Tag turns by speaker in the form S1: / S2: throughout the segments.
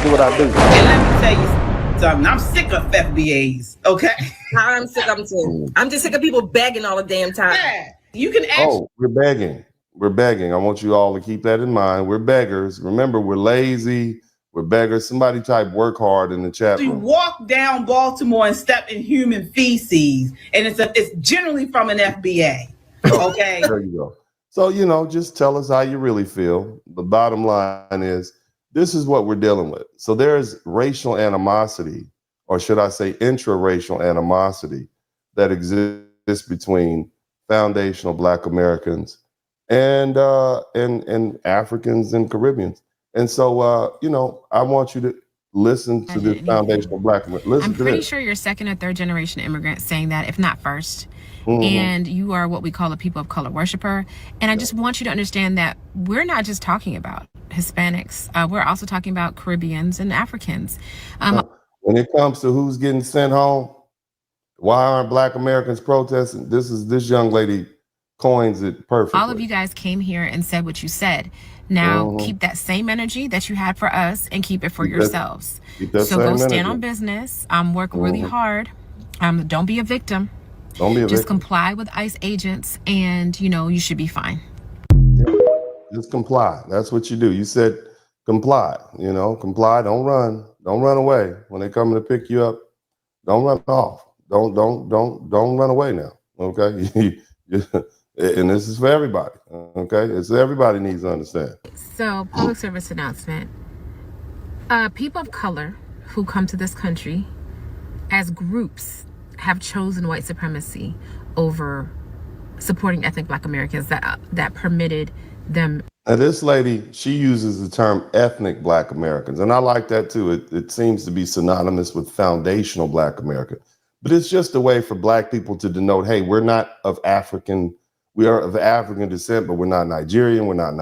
S1: do what I do.
S2: And let me tell you something. I'm sick of FBAs. Okay.
S3: I'm sick of them too. I'm just sick of people begging all the damn time.
S2: Yeah. You can ask.
S4: Oh, we're begging. We're begging. I want you all to keep that in mind. We're beggars. Remember, we're lazy. We're beggars. Somebody type work hard in the chat
S2: You
S4: room.
S2: walk down Baltimore and step in human feces, and it's generally from an FBA. Okay.
S4: There you go. So, just tell us how you really feel. The bottom line is this is what we're dealing with. So there's racial animosity, or should I say intraracial animosity, that exists between foundational Black Americans and Africans and Caribbeans. And so, I want you to listen to this foundational Black American.
S5: I'm pretty sure you're second or third generation immigrant saying that, if not first. And you are what we call a people of color worshiper. And I just want you to understand that we're not just talking about Hispanics. We're also talking about Caribbeans and Africans.
S4: When it comes to who's getting sent home, why aren't Black Americans protesting? This young lady coins it perfectly.
S5: All of you guys came here and said what you said. Now keep that same energy that you had for us and keep it for yourselves. So go stand on business. Work really hard. Don't be a victim. Just comply with ICE agents, and you should be fine.
S4: Just comply. That's what you do. You said comply. Comply. Don't run. Don't run away when they come to pick you up. Don't run off. Don't run away now. Okay. And this is for everybody. Okay. It's everybody needs to understand.
S5: So, public service announcement. People of color who come to this country as groups have chosen white supremacy over supporting ethnic Black Americans that permitted them.
S4: Now, this lady, she uses the term ethnic Black Americans, and I like that too. It seems to be synonymous with foundational Black America, but it's just a way for Black people to denote, hey, we are of African descent, but we're not Nigerian, we're not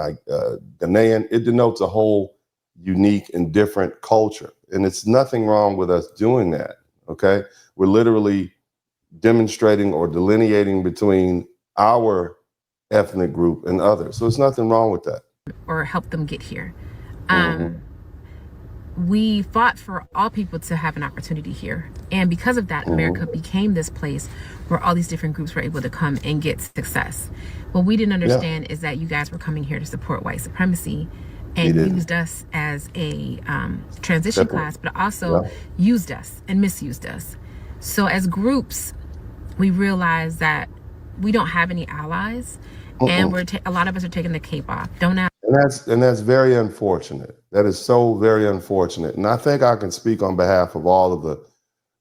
S4: Ghanaian. It denotes a whole unique and different culture, and it's nothing wrong with us doing that. Okay, we're literally demonstrating or delineating between our ethnic group and others. So there's nothing wrong with that.
S5: Or help them get here. We fought for all people to have an opportunity here. And because of that, America became this place where all these different groups were able to come and get success. What we didn't understand is that you guys were coming here to support white supremacy and used us as a transition class, but also used us and misused us. So as groups, we realized that we don't have any allies, and a lot of us are taking the cape off.
S4: And that's very unfortunate. That is so very unfortunate. And I think I can speak on behalf of all of the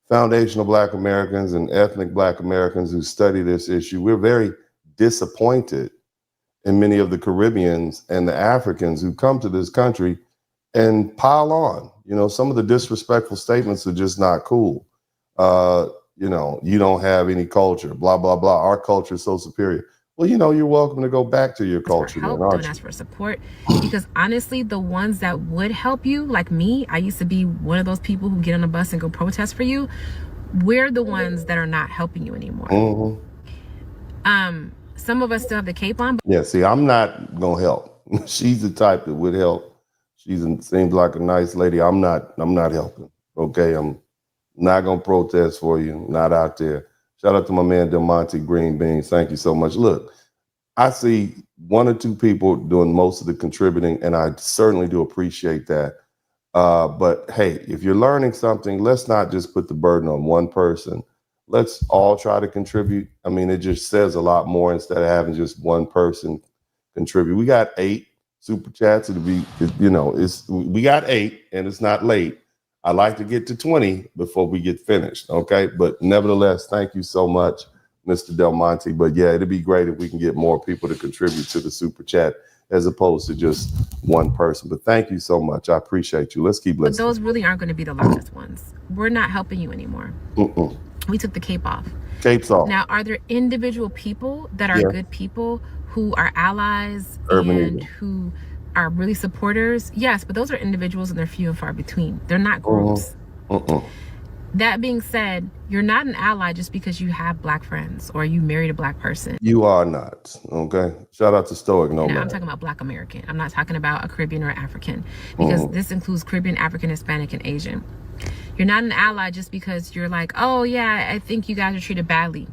S4: foundational Black Americans and ethnic Black Americans who study this issue. We're very disappointed in many of the Caribbeans and the Africans who come to this country and pile on. Some of the disrespectful statements are just not cool. You don't have any culture, blah, blah, blah. Our culture is so superior. Well, you're welcome to go back to your culture.
S5: Don't ask for support, because honestly, the ones that would help you, like me, I used to be one of those people who get on a bus and go protest for you. We're the ones that are not helping you anymore. Some of us still have the cape on.
S4: Yeah, see, I'm not gonna help. She's the type that would help. Seems like a nice lady. I'm not helping. Okay, I'm not gonna protest for you. Not out there. Shout out to my man Del Monte Green Beans. Thank you so much. Look, I see one or two people doing most of the contributing, and I certainly do appreciate that. But hey, if you're learning something, let's not just put the burden on one person. Let's all try to contribute. I mean, it just says a lot more instead of having just one person contribute. We got 8 super chats. We got 8, and it's not late. I like to get to 20 before we get finished. Okay. But nevertheless, thank you so much, Mr. Del Monte. But yeah, it'd be great if we can get more people to contribute to the super chat as opposed to just one person. But thank you so much. I appreciate you. Let's keep listening.
S5: But those really aren't going to be the largest ones. We're not helping you anymore. We took the cape off.
S4: Cape's off.
S5: Now, are there individual people that are good people who are allies and who are really supporters? Yes, but those are individuals and they're few and far between. They're not groups. That being said, you're not an ally just because you have black friends or you married a black person.
S4: You are not. Okay. Shout out to Stoic Nomad.
S5: I'm talking about black American. I'm not talking about a Caribbean or African, because this includes Caribbean, African, Hispanic, and Asian. You're not an ally just because you're like, oh yeah, I think you guys are treated badly.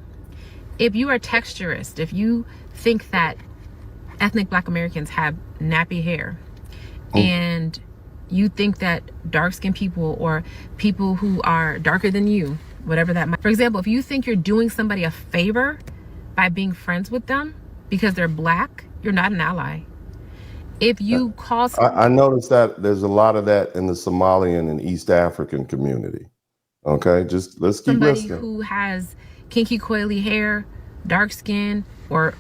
S5: If you are texturist, if you think that ethnic black Americans have nappy hair, and you think that dark-skinned people or people who are darker than you, whatever that might, for example, if you think you're doing somebody a favor by being friends with them because they're black, you're not an ally. If you call
S4: I noticed that there's a lot of that in the Somalian and East African community. Okay, just let's keep listening.
S5: Somebody who has kinky coily hair, dark skin, or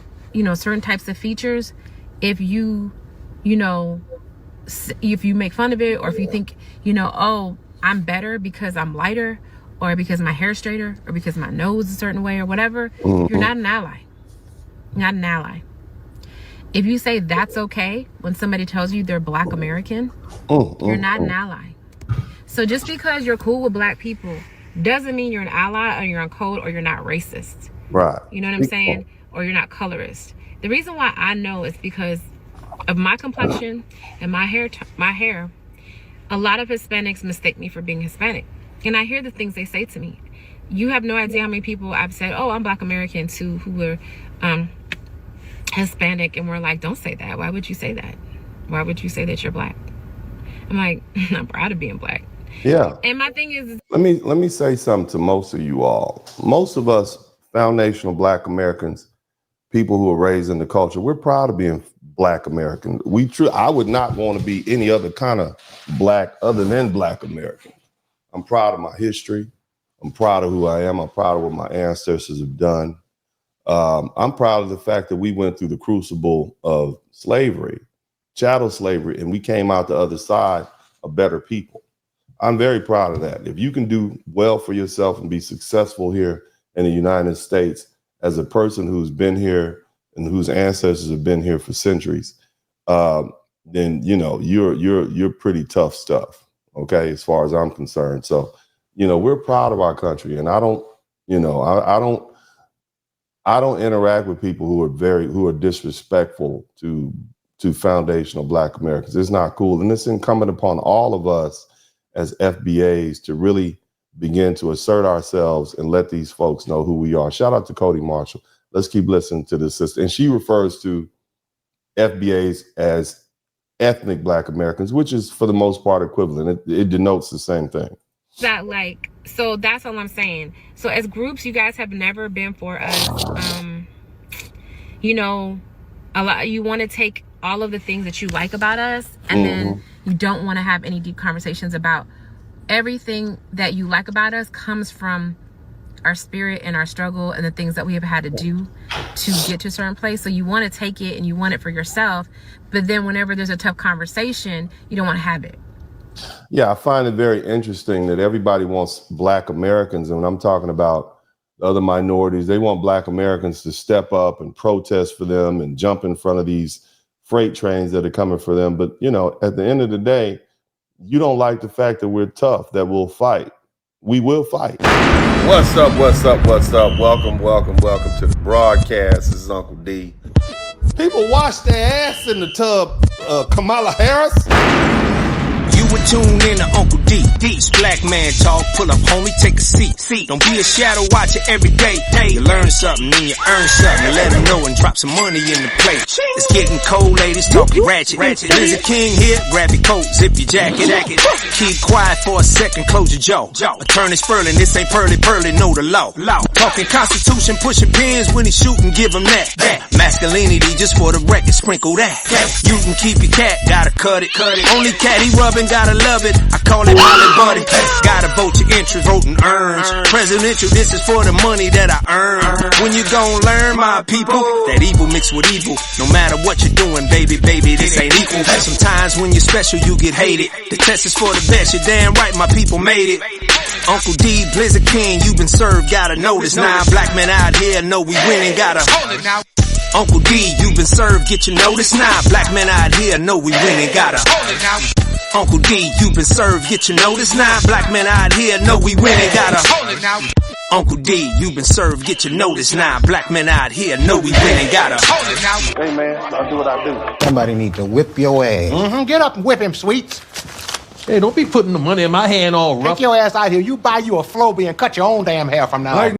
S5: certain types of features, if you make fun of it, or if you think oh, I'm better because I'm lighter, or because my hair's straighter, or because my nose is a certain way, or whatever, you're not an ally. Not an ally. If you say that's okay when somebody tells you they're black American, you're not an ally. So just because you're cool with black people doesn't mean you're an ally, or you're on code, or you're not racist.
S4: Right.
S5: You know what I'm saying? Or you're not colorist. The reason why I know is because of my complexion and my hair. A lot of Hispanics mistake me for being Hispanic. And I hear the things they say to me. You have no idea how many people I've said, oh, I'm black American, to who were Hispanic, and we're like, don't say that. Why would you say that? Why would you say that you're black? I'm like, I'm proud of being black.
S4: Yeah.
S5: And my thing is,
S4: let me say something to most of you all. Most of us foundational black Americans, people who are raised in the culture, we're proud of being black American. I would not want to be any other kind of black other than black American. I'm proud of my history. I'm proud of who I am. I'm proud of what my ancestors have done. I'm proud of the fact that we went through the crucible of slavery, chattel slavery, and we came out the other side a better people. I'm very proud of that. If you can do well for yourself and be successful here in the United States as a person who's been here and whose ancestors have been here for centuries, then you're pretty tough stuff. Okay, as far as I'm concerned. So, we're proud of our country, and I don't interact with people who are disrespectful to foundational black Americans. It's not cool. And it's incumbent upon all of us as FBAs to really begin to assert ourselves and let these folks know who we are. Shout out to Cody Marshall. Let's keep listening to this sister. And she refers to FBAs as ethnic black Americans, which is for the most part equivalent. It denotes the same thing.
S5: So that's all I'm saying. So as groups, you guys have never been for us. A lot. You want to take all of the things that you like about us, and then you don't want to have any deep conversations about everything that you like about us comes from our spirit and our struggle and the things that we have had to do to get to a certain place. So you want to take it and you want it for yourself, but then whenever there's a tough conversation, you don't want to have it.
S4: Yeah, I find it very interesting that everybody wants black Americans, and when I'm talking about the other minorities, they want black Americans to step up and protest for them and jump in front of these freight trains that are coming for them. But, at the end of the day, you don't like the fact that we're tough, that we'll fight. We will fight. What's up? Welcome to the broadcast. This is Uncle D. People wash their ass in the tub, Kamala Harris.
S1: You would tune in to Uncle D. This black man talk. Pull up, homie, take a seat. Don't be a shadow watcher every day. You learn something, then you earn something. Let them know and drop some money in the plate. It's getting cold, ladies, talking ratchet. Lizzie King here, grab your coat, zip your jacket. Keep quiet for a second, close your jaw. Attorney Spurling, this ain't pearly, know the law. Talking Constitution, pushing pins when he shooting, give him that. Masculinity, just for the record, sprinkle that. You can keep your cat, gotta cut it. Only cat he rubbing, gotta love it. I call it Molly Buddy. Gotta vote your interest, voting earns. Presidential, this is for the money that I earn. When you gon' learn, my people, that evil mixed with evil. No matter what you're doing, baby, this ain't equal. Sometimes when you're special, you get hated. The test is for the best, you're damn right, my people made it. Uncle D, Blizzard King, you been served, gotta notice. Now black men out here know we winning, gotta hold it now. Uncle D, you been served, get your notice now. Black men out here know we winning, gotta hold it now. Uncle D, you been served, get your notice now. Black men out here know we winning, gotta hold it now. Uncle D, you been served, get your notice now. Black men out here know we winning, gotta hold it now.
S6: Hey man, I'll do what I do.
S7: Somebody need to whip your ass.
S8: Mm-hmm. Get up and whip him, Sweets.
S9: Hey, don't be putting the money in my hand all rough.
S8: Take your ass out here. You buy you a Flowbee and cut your own damn hair from now on.